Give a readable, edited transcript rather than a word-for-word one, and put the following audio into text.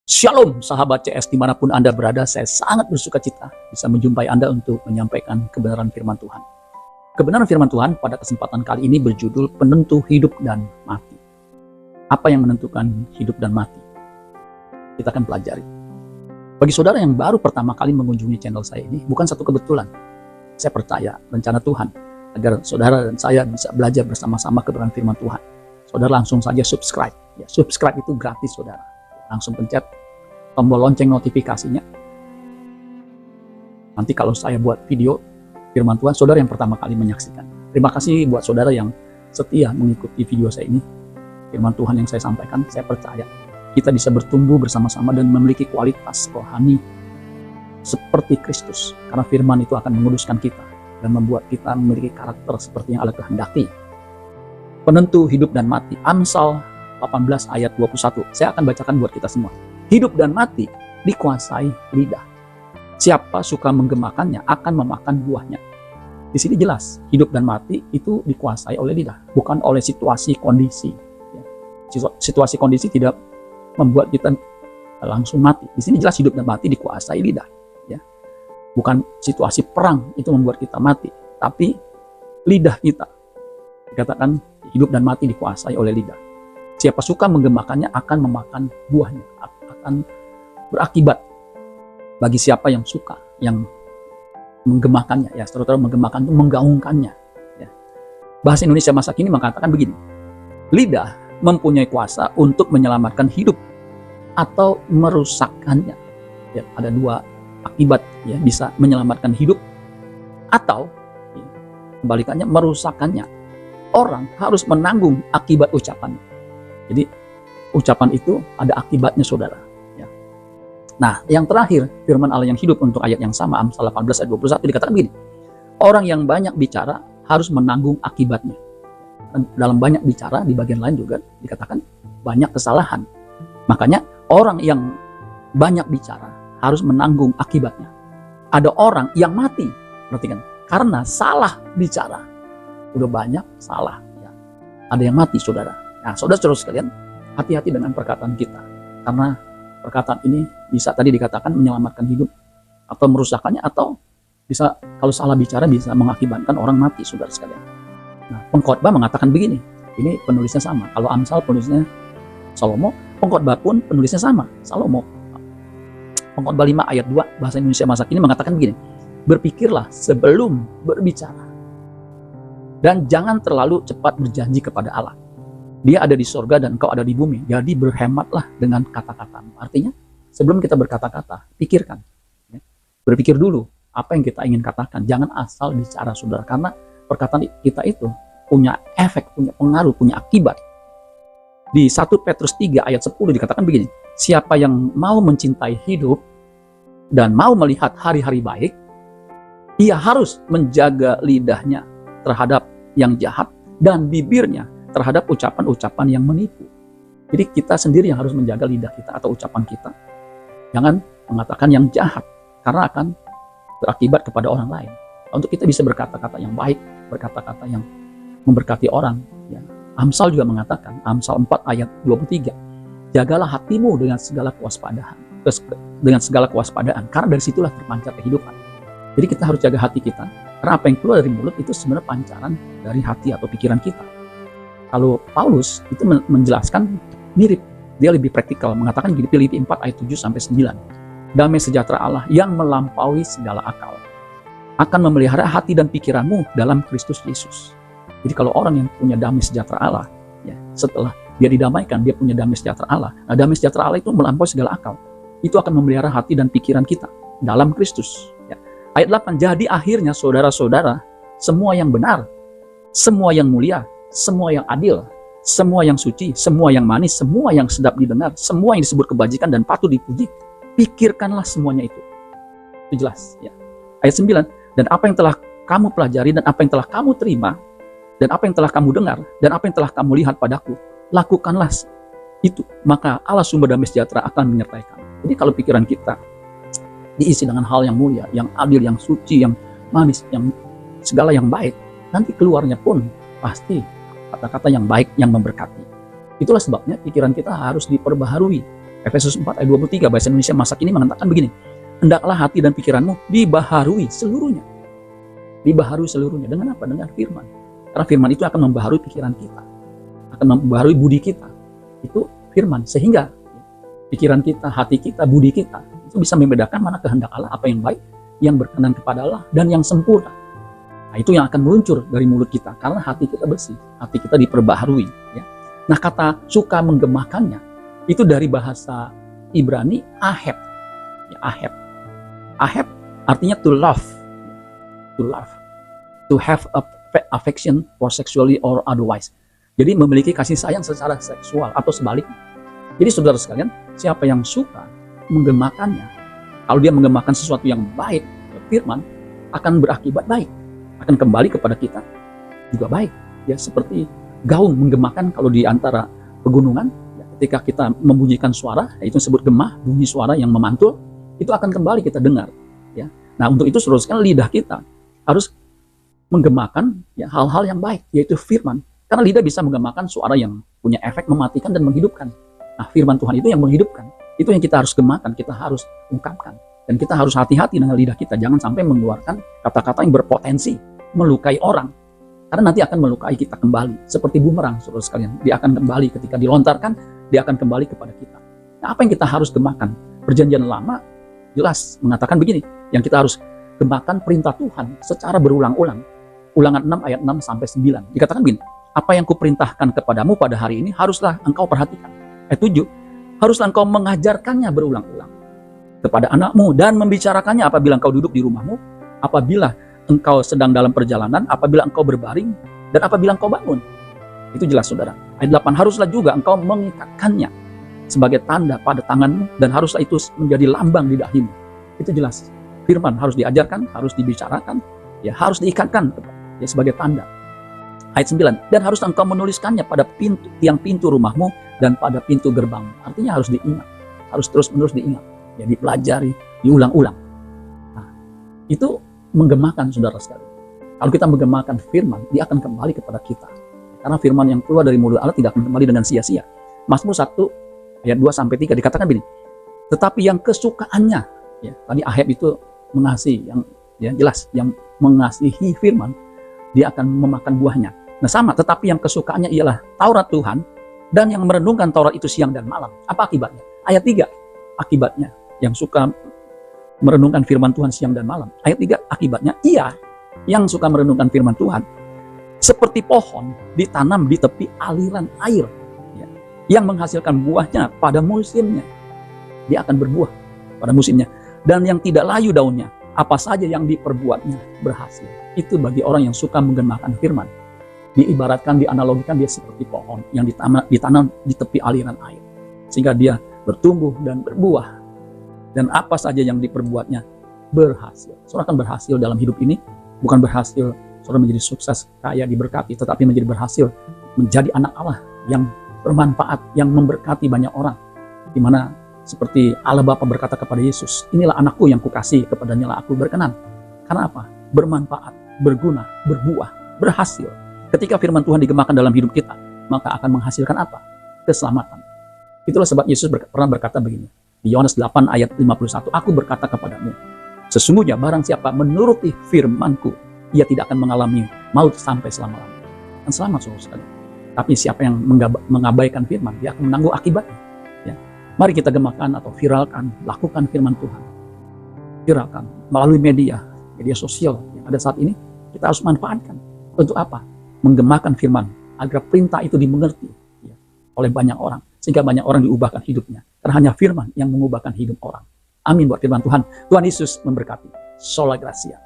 Shalom sahabat CS dimanapun Anda berada, saya sangat bersuka cita bisa menjumpai Anda untuk menyampaikan kebenaran firman Tuhan. Kebenaran firman Tuhan pada kesempatan kali ini berjudul penentu hidup dan mati. Apa yang menentukan hidup dan mati? Kita akan pelajari. Bagi saudara yang baru pertama kali mengunjungi channel saya ini, bukan satu kebetulan. Saya percaya rencana Tuhan agar saudara dan saya bisa belajar bersama-sama kebenaran firman Tuhan. Saudara langsung saja subscribe. Ya, subscribe itu gratis saudara. Langsung pencet tombol lonceng notifikasinya. Nanti kalau saya buat video firman Tuhan, saudara yang pertama kali menyaksikan. Terima kasih buat saudara yang setia mengikuti video saya ini. Firman Tuhan yang saya sampaikan, saya percaya kita bisa bertumbuh bersama-sama dan memiliki kualitas rohani seperti Kristus. Karena firman itu akan menguduskan kita dan membuat kita memiliki karakter seperti yang Allah kehendaki. Penentu hidup dan mati. Amsal 18 ayat 21. Saya akan bacakan buat kita semua. Hidup dan mati dikuasai lidah. Siapa suka menggemakannya akan memakan buahnya. Di sini jelas, hidup dan mati itu dikuasai oleh lidah, bukan oleh situasi kondisi. Situasi kondisi tidak membuat kita langsung mati. Di sini jelas hidup dan mati dikuasai lidah. Ya. Bukan situasi perang itu membuat kita mati, tapi lidah kita. Dikatakan hidup dan mati dikuasai oleh lidah. Siapa suka menggemakannya akan memakan buahnya, akan berakibat bagi siapa yang suka, yang menggemakannya. Ya, saudara menggemakan itu menggaungkannya. Ya. Bahasa Indonesia masa kini mengatakan begini, lidah mempunyai kuasa untuk menyelamatkan hidup atau merusakkannya. Ya, ada dua akibat, ya, bisa menyelamatkan hidup atau ya, kebalikannya merusakkannya. Orang harus menanggung akibat ucapannya. Jadi ucapan itu ada akibatnya saudara. Ya. Nah yang terakhir firman Allah yang hidup untuk ayat yang sama Amsal 18 ayat 21 dikatakan begini. Orang yang banyak bicara harus menanggung akibatnya. Dan dalam banyak bicara di bagian lain juga dikatakan banyak kesalahan. Makanya orang yang banyak bicara harus menanggung akibatnya. Ada orang yang mati, perhatikan, karena salah bicara. Udah banyak salah. Ya. Ada yang mati saudara. Nah, saudara-saudara sekalian, hati-hati dengan perkataan kita. Karena perkataan ini bisa tadi dikatakan menyelamatkan hidup atau merusakkannya, atau bisa kalau salah bicara bisa mengakibatkan orang mati, saudara sekalian. Nah, Pengkhotbah mengatakan begini. Ini penulisnya sama. Kalau Amsal penulisnya Salomo, Pengkhotbah pun penulisnya sama, Salomo. Pengkhotbah 5 ayat 2 bahasa Indonesia masa kini mengatakan begini. Berpikirlah sebelum berbicara. Dan jangan terlalu cepat berjanji kepada Allah. Dia ada di sorga dan engkau ada di bumi. Jadi berhematlah dengan kata-katamu. Artinya sebelum kita berkata-kata, pikirkan. Ya. Berpikir dulu apa yang kita ingin katakan. Jangan asal bicara saudara. Karena perkataan kita itu punya efek, punya pengaruh, punya akibat. Di 1 Petrus 3 ayat 10 dikatakan begini. Siapa yang mau mencintai hidup dan mau melihat hari-hari baik, ia harus menjaga lidahnya terhadap yang jahat dan bibirnya terhadap ucapan-ucapan yang menipu. Jadi kita sendiri yang harus menjaga lidah kita atau ucapan kita. Jangan mengatakan yang jahat, karena akan berakibat kepada orang lain. Untuk kita bisa berkata-kata yang baik, berkata-kata yang memberkati orang. Ya. Amsal juga mengatakan, Amsal 4 ayat 23, jagalah hatimu dengan segala kewaspadaan, karena dari situlah terpancar kehidupan. Jadi kita harus jaga hati kita, karena apa yang keluar dari mulut itu sebenarnya pancaran dari hati atau pikiran kita. Kalau Paulus itu menjelaskan mirip, dia lebih praktikal, mengatakan gini, Filipi 4 ayat 7 sampai 9. Damai sejahtera Allah yang melampaui segala akal akan memelihara hati dan pikiranmu dalam Kristus Yesus. Jadi kalau orang yang punya damai sejahtera Allah, ya, setelah dia didamaikan, dia punya damai sejahtera Allah. Nah, damai sejahtera Allah itu melampaui segala akal. Itu akan memelihara hati dan pikiran kita dalam Kristus. Ya. Ayat 8, jadi akhirnya saudara-saudara, semua yang benar, semua yang mulia, semua yang adil, semua yang suci, semua yang manis, semua yang sedap didengar, semua yang disebut kebajikan dan patut dipuji, pikirkanlah semuanya itu. Itu jelas. Ya. Ayat 9, dan apa yang telah kamu pelajari, dan apa yang telah kamu terima, dan apa yang telah kamu dengar, dan apa yang telah kamu lihat padaku, lakukanlah itu. Maka Allah sumber damai sejahtera akan menyertai kamu. Jadi kalau pikiran kita diisi dengan hal yang mulia, yang adil, yang suci, yang manis, yang segala yang baik, nanti keluarnya pun pasti kata-kata yang baik, yang memberkati. Itulah sebabnya pikiran kita harus diperbaharui. Efesus 4 ayat 23 bahasa Indonesia masa kini mengatakan begini, hendaklah hati dan pikiranmu dibaharui seluruhnya. Dibaharui seluruhnya. Dengan apa? Dengan firman. Karena firman itu akan membaharui pikiran kita, akan membaharui budi kita. Itu firman. Sehingga pikiran kita, hati kita, budi kita itu bisa membedakan mana kehendak Allah, apa yang baik, yang berkenan kepada Allah, dan yang sempurna. Nah, itu yang akan meluncur dari mulut kita karena hati kita bersih, hati kita diperbaharui. Ya. Nah, kata suka menggemakannya itu dari bahasa Ibrani aheb. Ya, aheb. Aheb artinya to love, to have affection for sexually or otherwise. Jadi memiliki kasih sayang secara seksual atau sebaliknya. Jadi saudara sekalian, siapa yang suka menggemakannya, kalau dia menggemakan sesuatu yang baik, firman akan berakibat baik, akan kembali kepada kita juga baik. Ya, seperti gaung menggemakan kalau di antara pegunungan, ya, ketika kita membunyikan suara, ya, itu disebut gemah, bunyi suara yang memantul, itu akan kembali kita dengar. Ya. Nah, untuk itu saudara sekalian, lidah kita harus menggemakan ya, hal-hal yang baik, yaitu firman. Karena lidah bisa menggemakan suara yang punya efek mematikan dan menghidupkan. Nah, firman Tuhan itu yang menghidupkan. Itu yang kita harus gemakan, kita harus ungkapkan. Dan kita harus hati-hati dengan lidah kita. Jangan sampai mengeluarkan kata-kata yang berpotensi melukai orang. Karena nanti akan melukai kita kembali. Seperti bumerang, saudara sekalian. Dia akan kembali ketika dilontarkan, dia akan kembali kepada kita. Nah, apa yang kita harus gemakan? Perjanjian Lama jelas mengatakan begini. Yang kita harus gemakan perintah Tuhan secara berulang-ulang. Ulangan 6 ayat 6 sampai 9. Dikatakan begini. Apa yang kuperintahkan kepadamu pada hari ini haruslah engkau perhatikan. Ayat 7. Haruslah engkau mengajarkannya berulang-ulang kepada anakmu dan membicarakannya apabila engkau duduk di rumahmu, apabila engkau sedang dalam perjalanan, apabila engkau berbaring, dan apabila engkau bangun. Itu jelas saudara. Ayat 8. Haruslah juga engkau mengikatkannya sebagai tanda pada tanganmu dan haruslah itu menjadi lambang di dahimu. Itu jelas. Firman harus diajarkan, harus dibicarakan, ya harus diikatkan ya sebagai tanda. Ayat 9. Dan harus engkau menuliskannya pada tiang pintu rumahmu dan pada pintu gerbang. Artinya harus diingat, harus terus-menerus diingat, ya dipelajari, diulang-ulang. Nah, itu menggemakan saudara sekalian. Kalau kita menggemakan firman, dia akan kembali kepada kita. Karena firman yang keluar dari mulut Allah tidak akan kembali dengan sia-sia. Mazmur 1 ayat 2 sampai 3 dikatakan begini. Tetapi yang kesukaannya, ya, tadi Aheb itu mengasihi, yang ya jelas yang mengasihi firman, dia akan memakan buahnya. Nah sama, tetapi yang kesukaannya ialah Taurat Tuhan, dan yang merenungkan Taurat itu siang dan malam. Apa akibatnya? Ayat 3, akibatnya yang suka merenungkan firman Tuhan siang dan malam. Ayat 3, akibatnya ia yang suka merenungkan firman Tuhan seperti pohon ditanam di tepi aliran air, ya, yang menghasilkan buahnya pada musimnya. Dia akan berbuah pada musimnya. Dan yang tidak layu daunnya, apa saja yang diperbuatnya berhasil. Itu bagi orang yang suka menggemakan firman. Diibaratkan, dianalogikan dia seperti pohon yang ditanam di tepi aliran air. Sehingga dia bertumbuh dan berbuah. Dan apa saja yang diperbuatnya berhasil. Saudara akan berhasil dalam hidup ini. Bukan berhasil saudara menjadi sukses, kaya, diberkati. Tetapi menjadi berhasil menjadi anak Allah yang bermanfaat, yang memberkati banyak orang. Dimana seperti Allah Bapa berkata kepada Yesus, inilah anakku yang kukasih, kepadanya lah aku berkenan. Karena apa? Bermanfaat, berguna, berbuah, berhasil. Ketika firman Tuhan digemakan dalam hidup kita, maka akan menghasilkan apa? Keselamatan. Itulah sebab Yesus pernah berkata begini. Di Yohanes 8 ayat 51, aku berkata kepadamu, sesungguhnya barang siapa menuruti firman-Ku, ia tidak akan mengalami maut sampai selama-lamanya. Dan selamat saudara sekalian. Tapi siapa yang mengabaikan firman, dia akan menanggung akibatnya. Ya. Mari kita gemakan atau viralkan, lakukan firman Tuhan. Viralkan melalui media sosial yang ada saat ini, kita harus manfaatkan. Untuk apa? Menggemakan firman agar perintah itu dimengerti ya, oleh banyak orang, sehingga banyak orang diubahkan hidupnya. Karena hanya firman yang mengubahkan hidup orang. Amin buat firman Tuhan. Tuhan Yesus memberkati. Sola Gracia.